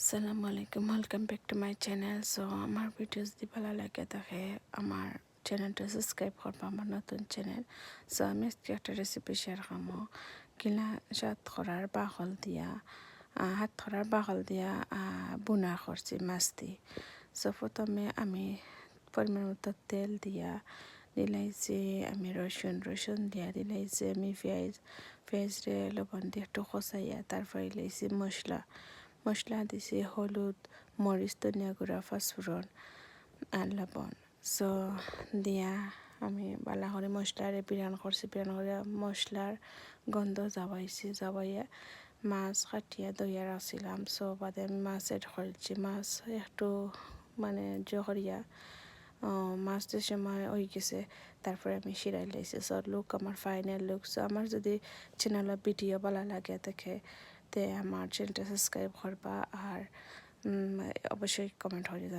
আসসালামু আলাইকুম, welcome back to my channel. So আমার ভিডিওস যদি ভালো লাগে থাকে আমার চ্যানেলটা সাবস্ক্রাইব করবো, আমার নতুন চ্যানেল। সো আমি আজকে একটা রেসিপি শেয়ার করবো কিলা হাত খরার বাকল দিয়া বুনা করছি মাছ দি। সো প্রথমে আমি পরিমাণ মতো তেল দিয়া দিলাইছি, আমি রসুন দিয়া দিলাইছি, আমি পেঁয়াজরে লবণ দিয়ে একটু কষাইয়া তারপরে দিলাইছি মশলা দিছি হলুদ, মরিচ, ধনিয়া গুঁড়া, পাঁচফোড়ন আর লবণ। সো দিয়া আমি বালা করে মশলারে বিরান করছি, বিরান করে মশলার গন্ধ যাবাইয়া মাছ কাটিয়া দইয়া রাখছিলাম। সো বাদে আমি মাছ এড করেছি, মাছ একটু মানে জহরিয়া মাছ যে সময় হয়ে গেছে তারপরে আমি শিরাই লাইছি। সো লুক আমার ফাইনাল লুক। সো আমার যদি চ্যানেলের ভিডিও ভালো লাগে দেখে তে আমার চ্যানেলটা সাবস্ক্রাইব করবা আর অবশ্যই কমেন্ট করে